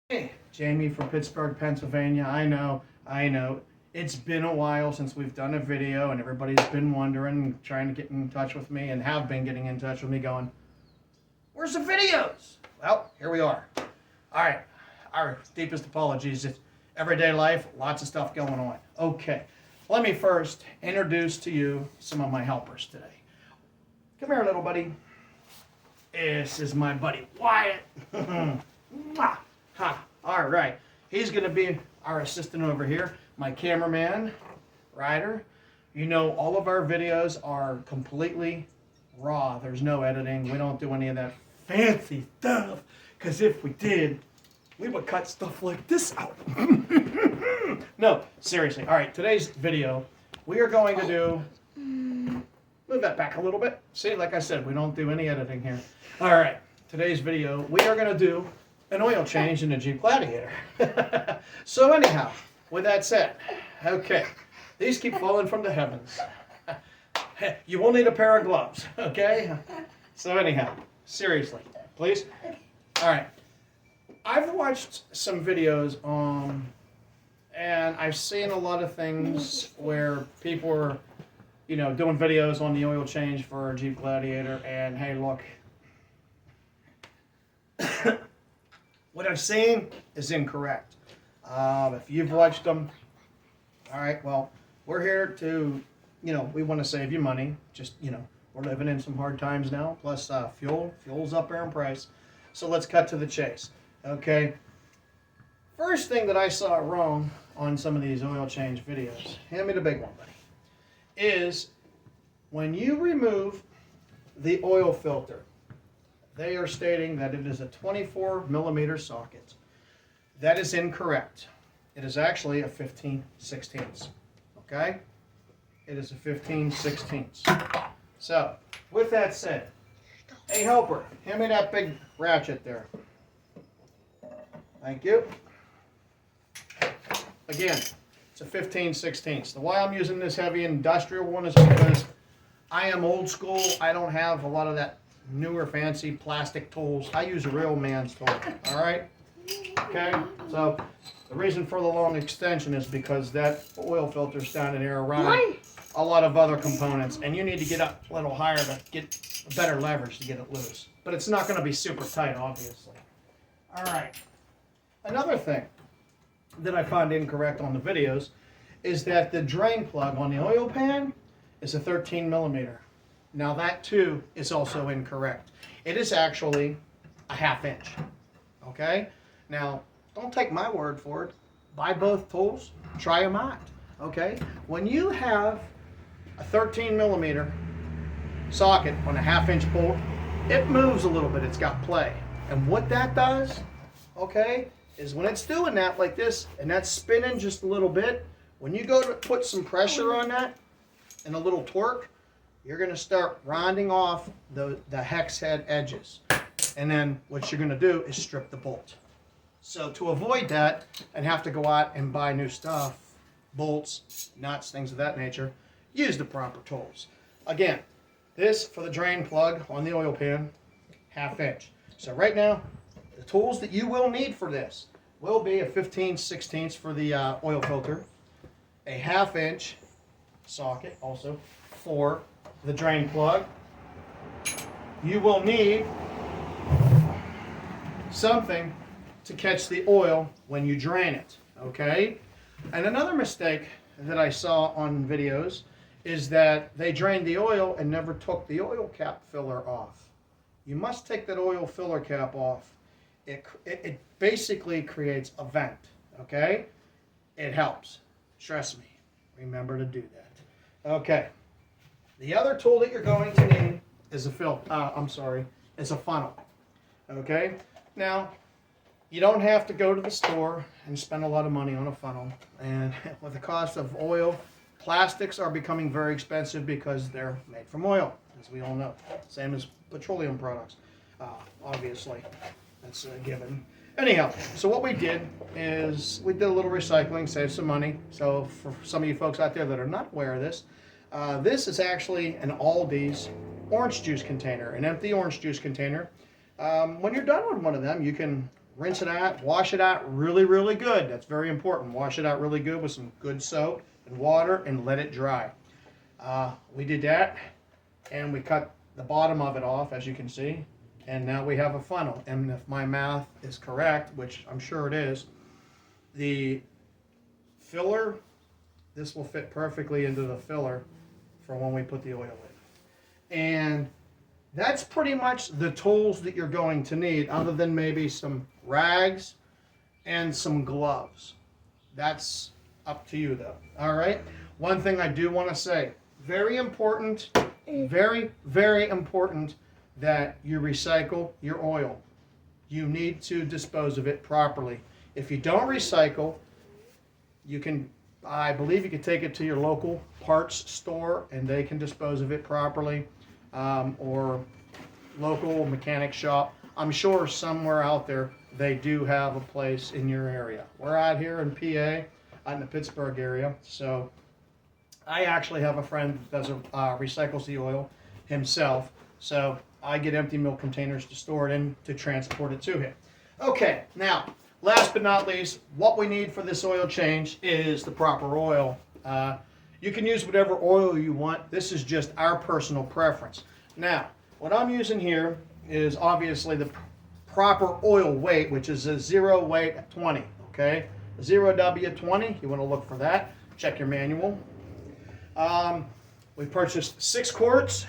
Hey, Jamie from Pittsburgh, Pennsylvania. I know. It's been a while since we've done a video, and everybody's been wondering, trying to get in touch with me, and have been getting in touch with me, going, "Where's the videos?" Well, here we are. All right. Our deepest apologies. It's everyday life, lots of stuff going on. Okay. Let me first introduce to you some of my helpers today. Come here, little buddy. This is my buddy Wyatt. Mwah. Ha, all right. He's going to be our assistant over here. My cameraman, Ryder. You know, all of our videos are completely raw. There's no editing. We don't do any of that fancy stuff. Because if we did, we would cut stuff like this out. No, seriously. All right, today's video, we are going to do... Move that back a little bit. See, like I said, we don't do any editing here. All right, today's video, we are going to do an oil change in the Jeep Gladiator. So anyhow, with that said, okay, these keep falling from the heavens. You will need a pair of gloves, okay? So anyhow, seriously, please. All right, I've watched some videos and I've seen a lot of things where people are, you know, doing videos on the oil change for a Jeep Gladiator, and hey, look, what I've seen is incorrect. If you've watched them, all right, well, we're here to, you know, we want to save you money. Just, you know, we're living in some hard times now, plus fuel's up there in price. So let's cut to the chase, okay? First thing that I saw wrong on some of these oil change videos, hand me the big one, buddy, is when you remove the oil filter, they are stating that it is a 24 millimeter socket. That is incorrect. It is actually a 15/16. Okay? It is a 15/16. So, with that said, hey helper, hand me that big ratchet there. Thank you. Again, it's a 15/16. The why I'm using this heavy industrial one is because I am old school. I don't have a lot of that newer fancy plastic tools. I use a real man's tool. All right? Okay? So the reason for the long extension is because that oil filter is standing there around a lot of other components, and you need to get up a little higher to get better leverage to get it loose. But it's not going to be super tight, obviously. All right. Another thing that I find incorrect on the videos is that the drain plug on the oil pan is a 13 millimeter. Now that too is also incorrect. It is actually a 1/2 inch. Okay? Now, don't take my word for it. Buy both tools, try them out. Okay? When you have a 13 millimeter socket on a 1/2 inch bolt, it moves a little bit. It's got play. And what that does, okay, is when it's doing that like this and that's spinning just a little bit, when you go to put some pressure on that and a little torque, you're going to start rounding off the hex head edges. And then what you're going to do is strip the bolt. So to avoid that and have to go out and buy new stuff, bolts, nuts, things of that nature, use the proper tools. Again, this for the drain plug on the oil pan, 1/2 inch. So right now, the tools that you will need for this will be a 15/16 for the oil filter, a 1/2 inch socket also for the drain plug. You will need something to catch the oil when you drain it, okay? And another mistake that I saw on videos is that they drained the oil and never took the oil cap filler off. You must take that oil filler cap off. It basically creates a vent, okay? It helps. Trust me. Remember to do that. Okay. The other tool that you're going to need is a funnel. Okay? Now, you don't have to go to the store and spend a lot of money on a funnel. And with the cost of oil, plastics are becoming very expensive because they're made from oil, as we all know. Same as petroleum products, obviously. That's a given. Anyhow, so what we did is we did a little recycling, saved some money. So for some of you folks out there that are not aware of this, this is actually an Aldi's orange juice container, an empty orange juice container. When you're done with one of them, you can rinse it out, wash it out really, really good. That's very important. Wash it out really good with some good soap and water and let it dry. We did that, and we cut the bottom of it off, as you can see, and now we have a funnel. And if my math is correct, which I'm sure it is, the filler, this will fit perfectly into the filler for when we put the oil in. And that's pretty much the tools that you're going to need, other than maybe some rags and some gloves. That's up to you, though. All right? One thing I do want to say, very important, very, very important that you recycle your oil. You need to dispose of it properly. If you don't recycle, you can, I believe you can take it to your local parts store and they can dispose of it properly, or local mechanic shop. I'm sure somewhere out there they do have a place in your area. We're out here in PA, out in the Pittsburgh area, so I actually have a friend that does recycles the oil himself, so I get empty milk containers to store it in to transport it to him. Okay, now, last but not least, what we need for this oil change is the proper oil. You can use whatever oil you want. This is just our personal preference. Now, what I'm using here is obviously the proper oil weight, which is a 0 weight 20, okay? 0W20, you want to look for that. Check your manual. We purchased 6 quarts.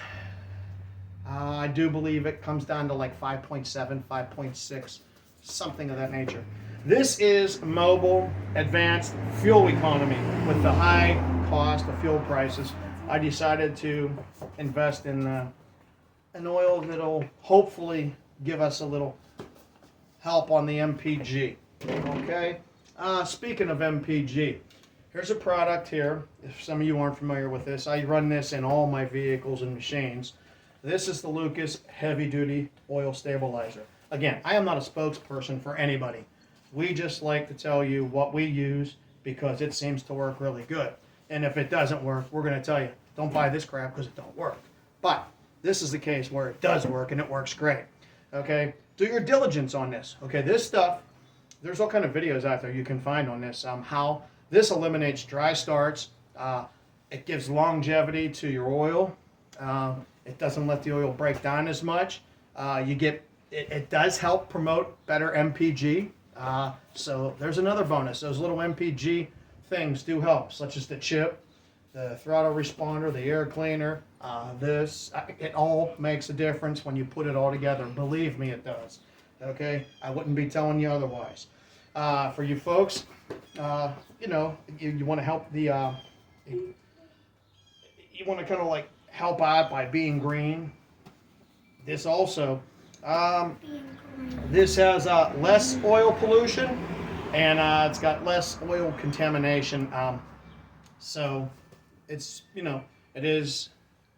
I do believe it comes down to like 5.7, 5.6, something of that nature. This is mobile, advanced fuel economy. With the high cost of fuel prices, I decided to invest in an oil that'll hopefully give us a little help on the MPG. Okay? Speaking of MPG, here's a product here. If some of you aren't familiar with this, I run this in all my vehicles and machines. This is the Lucas Heavy Duty Oil Stabilizer. Again, I am not a spokesperson for anybody. We just like to tell you what we use because it seems to work really good. And if it doesn't work, we're going to tell you, don't buy this crap because it don't work. But this is the case where it does work and it works great. Okay? Do your diligence on this. Okay, this stuff, there's all kind of videos out there you can find on this. How this eliminates dry starts. It gives longevity to your oil. It doesn't let the oil break down as much. It does help promote better MPG. So there's another bonus. Those little MPG things do help, such as the chip, the throttle responder, the air cleaner. It all makes a difference when you put it all together. Believe me, it does. Okay, I wouldn't be telling you otherwise. For you folks, you want to help the, you want to kind of like help out by being green. This also, this has less oil pollution and it's got less oil contamination. So it's, it is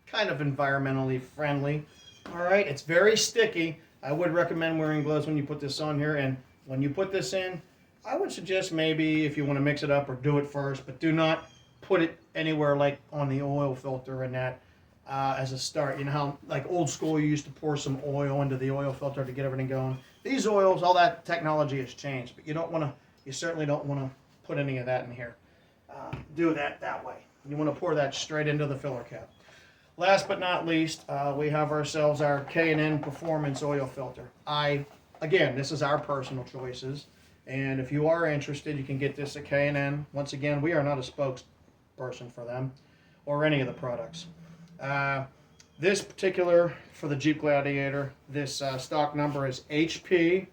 kind of environmentally friendly. All right, it's very sticky. I would recommend wearing gloves when you put this on here, and when you put this in, I would suggest maybe if you want to mix it up or do it first, but do not put it anywhere like on the oil filter and that as a start. You know how like old school you used to pour some oil into the oil filter to get everything going. These oils, all that technology has changed, but you certainly don't want to put any of that in here. Do that way. You want to pour that straight into the filler cap. Last but not least, we have ourselves our K&N Performance Oil Filter. Again, this is our personal choices, and if you are interested, you can get this at K&N. Once again, we are not a spokesperson for them or any of the products. This particular, for the Jeep Gladiator, this stock number is HP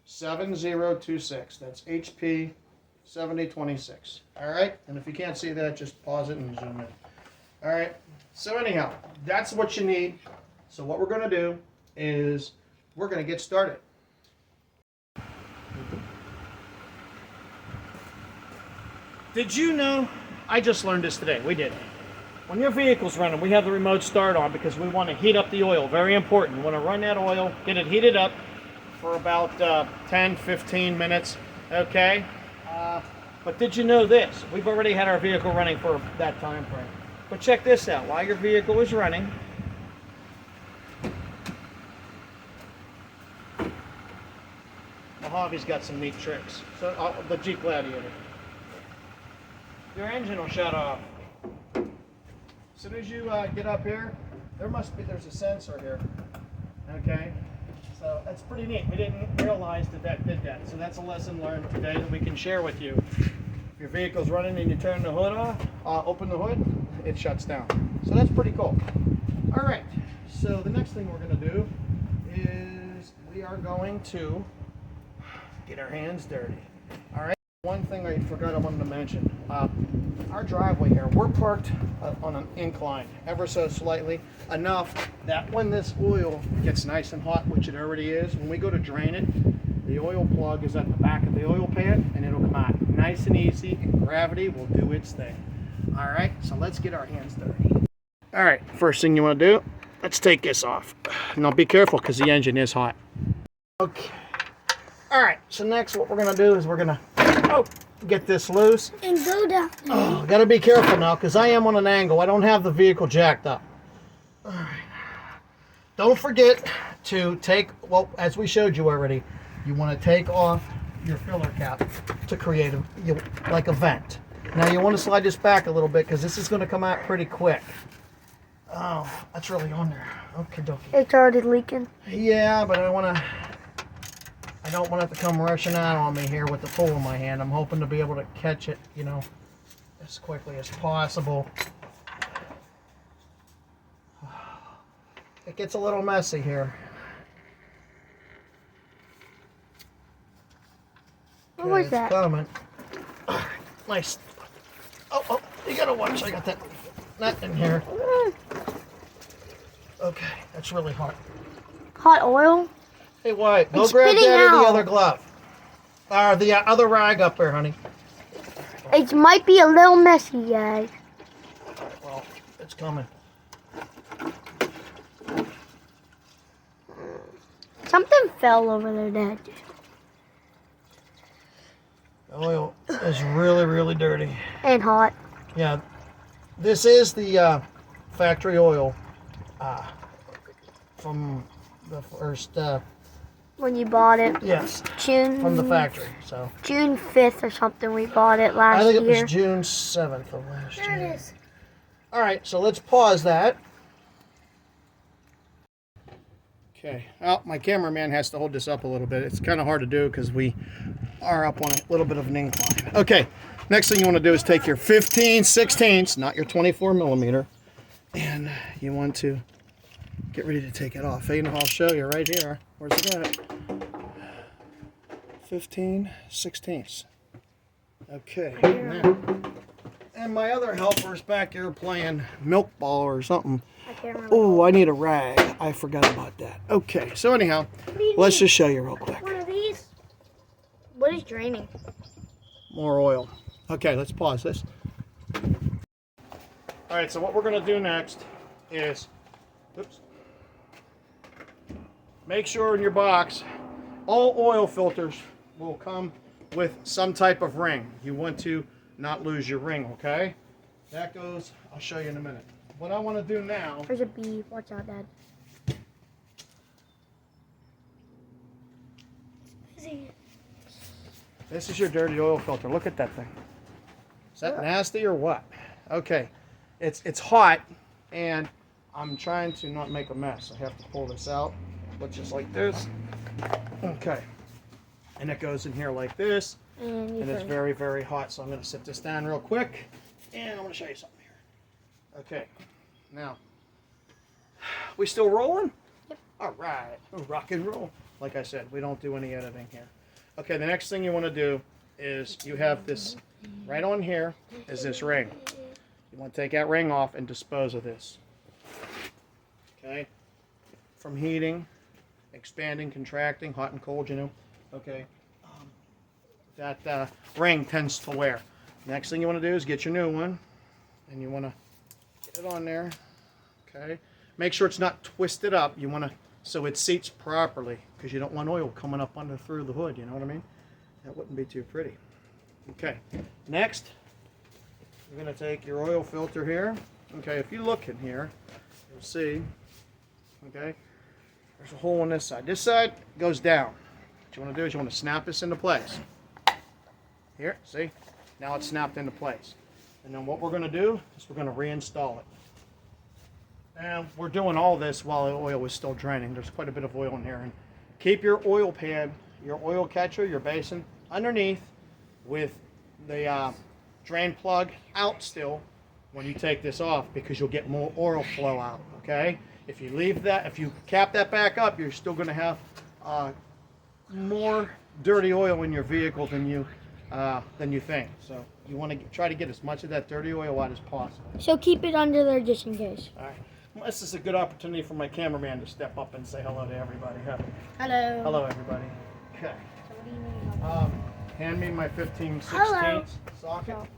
7026. That's HP 7026. All right, and if you can't see that, just pause it and zoom in. All right, so anyhow, that's what you need. So what we're going to do is we're going to get started. Did you know, I just learned this today, we did. When your vehicle's running, we have the remote start on because we want to heat up the oil, very important. We want to run that oil, get it heated up for about 10-15 minutes, okay? But did you know this? We've already had our vehicle running for that time frame. But check this out, while your vehicle is running, Bobby's got some neat tricks. So the Jeep Gladiator. Your engine will shut off. As soon as you get up here, there's a sensor here. Okay, so that's pretty neat. We didn't realize that did that. So that's a lesson learned today that we can share with you. If your vehicle's running and you turn the hood off, open the hood, it shuts down. So that's pretty cool. All right, so the next thing we're going to do is we are going to get our hands dirty. All right. One thing I forgot I wanted to mention. Our driveway here, we're parked on an incline, ever so slightly, enough that when this oil gets nice and hot, which it already is, when we go to drain it, the oil plug is at the back of the oil pan, and it'll come out nice and easy, and gravity will do its thing. All right, so let's get our hands dirty. All right, first thing you want to do, let's take this off. Now be careful because the engine is hot. Okay. All right, so next what we're going to do is we're going to get this loose. And go down. Oh, got to be careful now because I am on an angle. I don't have the vehicle jacked up. All right. Don't forget to take, well, as we showed you already, you want to take off your filler cap to create like a vent. Now you want to slide this back a little bit because this is going to come out pretty quick. Oh, that's really on there. Okay, dokie. It's already leaking. Yeah, but I don't want it to come rushing out on me here with the tool in my hand. I'm hoping to be able to catch it, you know, as quickly as possible. It gets a little messy here. What was that? It's coming. Nice. Oh, you gotta watch. I got that nut in here. Okay, that's really hot. Hot oil? Hey, Wyatt, go It's grab spitting Daddy out. the other glove. Or the other rag up there, honey. It might be a little messy, guys. Well, it's coming. Something fell over there, Dad. The oil is really, really dirty. And hot. Yeah, this is the factory oil from the first, When you bought it. yes, June. from the factory. So June 5th or something we bought it last I think year. it was June 7th of last There year. it is. All right, so let's pause that. Okay, well, my cameraman has to hold this up a little bit. It's kind of hard to do because we are up on a little bit of an incline. Okay, next thing you want to do is take your 15/16, not your 24 millimeter, and you want to get ready to take it off. And I'll show you right here. Where's it at? 15/16. Okay, now. And my other helper's back here playing milk ball or something. I can't remember. Oh, I need a rag. I forgot about that. Okay, so anyhow, let's just show you real quick. One of these? What is draining? More oil. Okay, let's pause this. All right, so what we're going to do next is, oops, make sure in your box, all oil filters will come with some type of ring. You want to not lose your ring, okay? That goes, I'll show you in a minute. What I want to do now, There's a bee. Watch out, Dad. this is your dirty oil filter. Look at that thing. Is that nasty or what? Okay, it's hot, and I'm trying to not make a mess. I have to pull this out, but just like this. Okay, and it goes in here like this, and it's very, very hot. So I'm going to sit this down real quick, and I'm going to show you something here. Okay, now, we still rolling? Yep. All right, rock and roll. Like I said, we don't do any editing here. Okay, the next thing you want to do is you have this right on here is this ring. You want to take that ring off and dispose of this. Okay, from heating, expanding, contracting, hot and cold, you know. Okay, that ring tends to wear. Next thing you want to do is get your new one, and you want to get it on there. Okay, make sure it's not twisted up. You want to so it seats properly because you don't want oil coming up under through the hood. You know what I mean? That wouldn't be too pretty. Okay, next you're going to take your oil filter here. Okay, if you look in here, you'll see. Okay, there's a hole on this side. This side goes down. you want to do is you want to snap this into place. Here, see? Now it's snapped into place. And then what we're going to do is we're going to reinstall it. And we're doing all this while the oil is still draining. There's quite a bit of oil in here. And keep your oil pan, your oil catcher, your basin underneath with the drain plug out still when you take this off, because you'll get more oil flow out, okay? If you leave that, if you cap that back up, you're still going to have more dirty oil in your vehicle than you think. So you want to try to get as much of that dirty oil out as possible. So keep it under there just in case. All right. Well, this is a good opportunity for my cameraman to step up and say hello to everybody. Huh? Hello. Hello, everybody. Okay. So what do you need? Hand me my 15/16 Hello. socket. Let's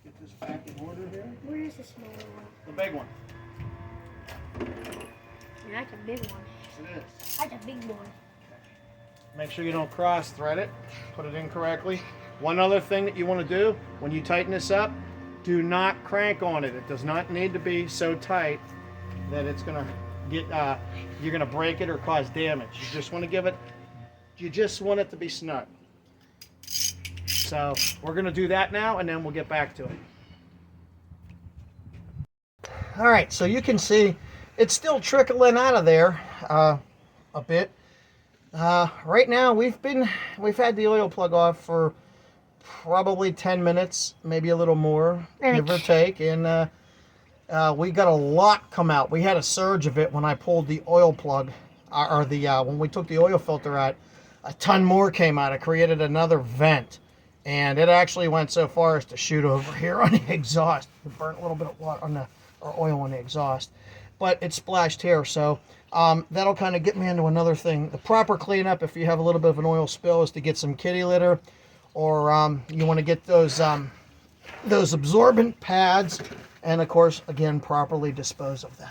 get this back in order here. Where is the smaller one? The big one. Yeah, that's a big one. Yes, it is. That's a big one. Make sure you don't cross thread it. Put it in correctly. One other thing that you want to do when you tighten this up, do not crank on it. It does not need to be so tight that it's going to get, you're going to break it or cause damage. You just want to give it, you just want it to be snug. So we're going to do that now, and then we'll get back to it. All right, so you can see it's still trickling out of there a bit. Right now we've had the oil plug off for probably 10 minutes, maybe a little more, give or take, and we got a lot come out. We had a surge of it when I pulled the oil plug, or when we took the oil filter out. A ton more came out. It created another vent, and it actually went so far as to shoot over here on the exhaust. It burnt a little bit of water on or oil on the exhaust, but it splashed here. So that'll kind of get me into another thing. The proper cleanup, if you have a little bit of an oil spill, is to get some kitty litter, or you want to get those absorbent pads, and of course, again, properly dispose of them.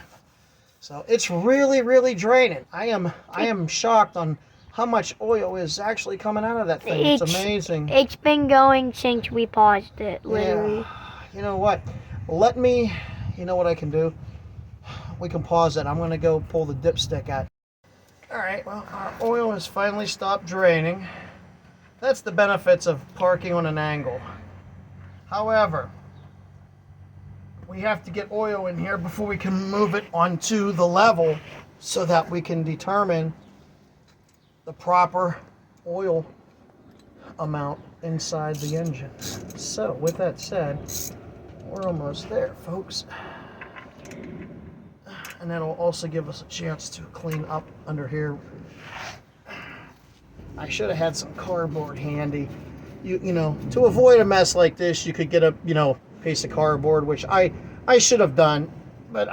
So it's really, really draining. I am shocked on how much oil is actually coming out of that thing. It's amazing. It's been going since we paused it, literally. Yeah. You know what? You know what I can do? We can pause it. I'm going to go pull the dipstick out. All right, well, our oil has finally stopped draining. That's the benefits of parking on an angle. However, we have to get oil in here before we can move it onto the level so that we can determine the proper oil amount inside the engine. So, with that said, we're almost there, folks. And that'll also give us a chance to clean up under here. I should have had some cardboard handy. You know, to avoid a mess like this, you could get a, piece of cardboard, which I should have done, but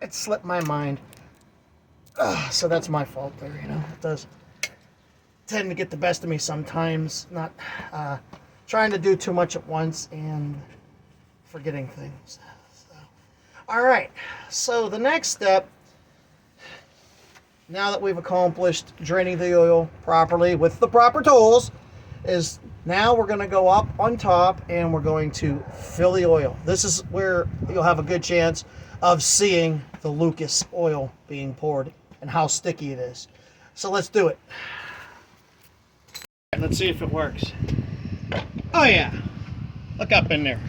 it slipped my mind. So that's my fault there, It does tend to get the best of me sometimes, not trying to do too much at once and forgetting things. All right, so the next step, now that we've accomplished draining the oil properly with the proper tools, is now we're going to go up on top and we're going to fill the oil. This is where you'll have a good chance of seeing the Lucas oil being poured and how sticky it is. So let's do it. Let's see if it works. Oh yeah, look up in there.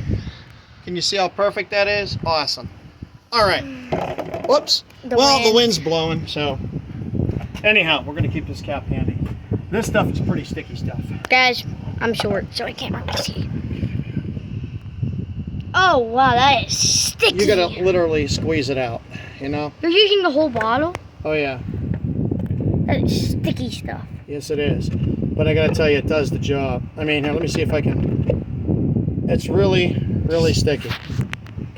Can you see how perfect that is? Awesome. All right. Whoops. The wind's blowing, so anyhow, we're going to keep this cap handy. This stuff is pretty sticky stuff. Guys, I'm short, so I can't really see. Oh, wow, that is sticky. You got to literally squeeze it out, You're using the whole bottle? Oh, yeah. That is sticky stuff. Yes, it is. But I got to tell you, it does the job. I mean, here, let me see if I can. It's really, really sticky.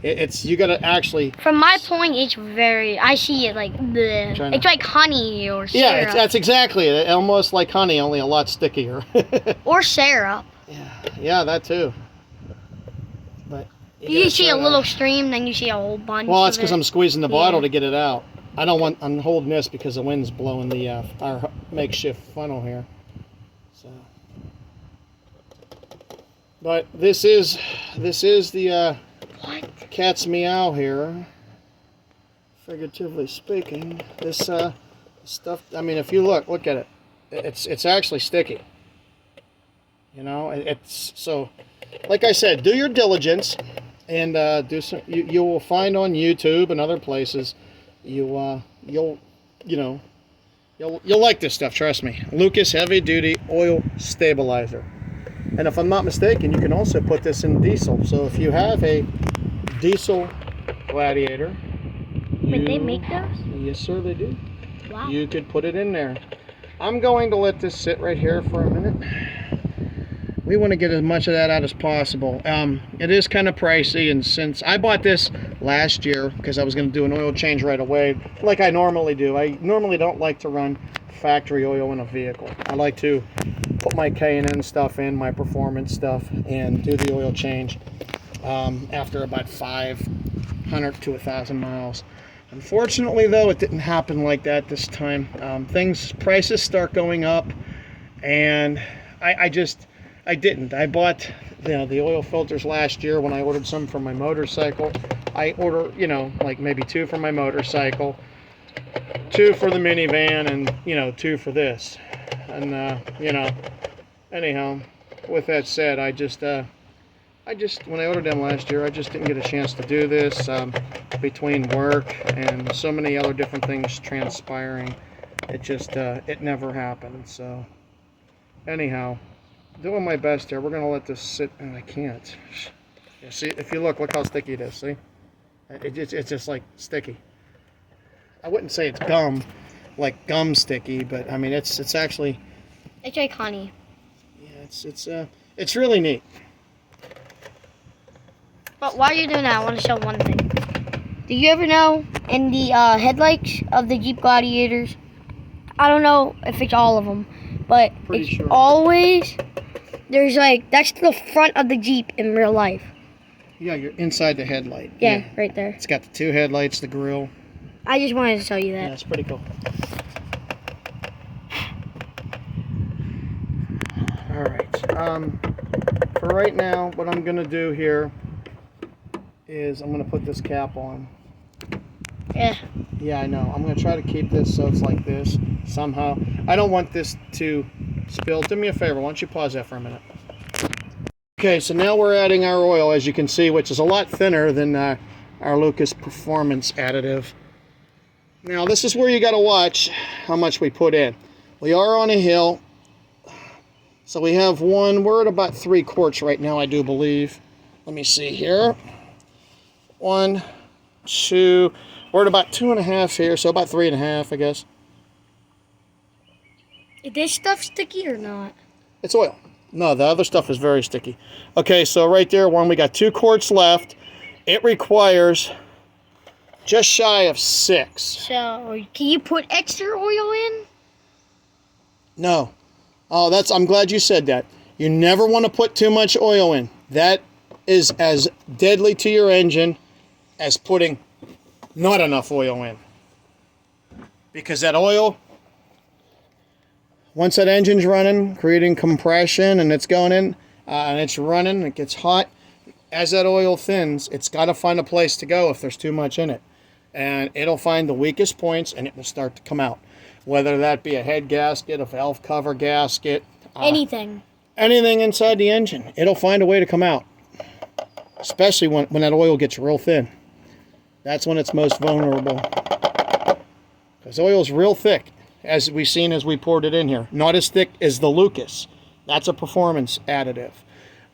You got to actually. From my point, it's I see it like it's like honey or syrup. Yeah, that's exactly it. Almost like honey, only a lot stickier. Or syrup. Yeah, that too. But you see a little stream, then you see a whole bunch. Well, it's because I'm squeezing the bottle to get it out. I'm holding this because the wind's blowing our makeshift funnel here. So, but this is the cat's meow here. Figuratively speaking, this stuff. I mean, if you look at it. it's actually sticky. You know, it's so. Like I said, do your diligence, and do some. You will find on YouTube and other places. You'll like this stuff. Trust me. Lucas Heavy Duty Oil Stabilizer. And if I'm not mistaken, you can also put this in diesel. So if you have a diesel Gladiator, Wait, they make those? Yes, sir, they do. Wow. You could put it in there. I'm going to let this sit right here for a minute. We want to get as much of that out as possible. It is kind of pricey, and since I bought this last year because I was going to do an oil change right away, like I normally do. I normally don't like to run factory oil in a vehicle. I like to put my K&N stuff in, my performance stuff, and do the oil change after about 500 to 1,000 miles. Unfortunately, though, it didn't happen like that this time. Prices start going up, and I didn't. I bought the oil filters last year when I ordered some for my motorcycle. I order, like maybe 2 for my motorcycle, 2 for the minivan, and 2 for this. And anyhow, with that said, I just when I ordered them last year, I just didn't get a chance to do this between work and so many other different things transpiring. It never happened. So anyhow, doing my best here. We're gonna let this sit, and I can't. You see, if you look how sticky it is. See, it's just like sticky. I wouldn't say it's gum, like gum sticky, but I mean it's actually. It's like honey. Yeah, it's really neat. But while you're doing that, I want to show one thing. Do you ever know in the headlights of the Jeep Gladiators? I don't know if it's all of them, but Pretty it's sure. always there's that's the front of the Jeep in real life. Yeah, you're inside the headlight. Yeah, right there. It's got the 2 headlights, the grille. I just wanted to show you that. Yeah, it's pretty cool. All right. For right now, what I'm gonna do here is I'm gonna put this cap on. Yeah. Yeah, I know. I'm gonna try to keep this so it's like this somehow. I don't want this to spill. Do me a favor. Why don't you pause that for a minute? Okay, so now we're adding our oil, as you can see, which is a lot thinner than our Lucas Performance additive. Now, this is where you got to watch how much we put in. We are on a hill, so we have we're at about 3 quarts right now, I do believe. Let me see here. 1, 2, we're at about 2.5 here, so about 3.5, I guess. Is this stuff sticky or not? It's oil. No, the other stuff is very sticky. Okay, so right there, we got 2 quarts left. It requires just shy of 6. So, can you put extra oil in? No. Oh, I'm glad you said that. You never want to put too much oil in. That is as deadly to your engine as putting not enough oil in. Because that oil, once that engine's running, creating compression, and it's going in, and it's running, it gets hot, as that oil thins, it's got to find a place to go if there's too much in it. And it'll find the weakest points, and it will start to come out. Whether that be a head gasket, a valve cover gasket. Anything. Anything inside the engine. It'll find a way to come out. Especially when that oil gets real thin. That's when it's most vulnerable. Because oil's real thick, as we've seen as we poured it in here. Not as thick as the Lucas. That's a performance additive.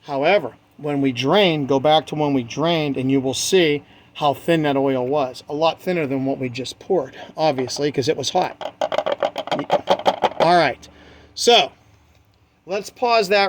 However, when we drain, go back to when we drained, and you will see how thin that oil was. A lot thinner than what we just poured, obviously, because it was hot. All right, so let's pause that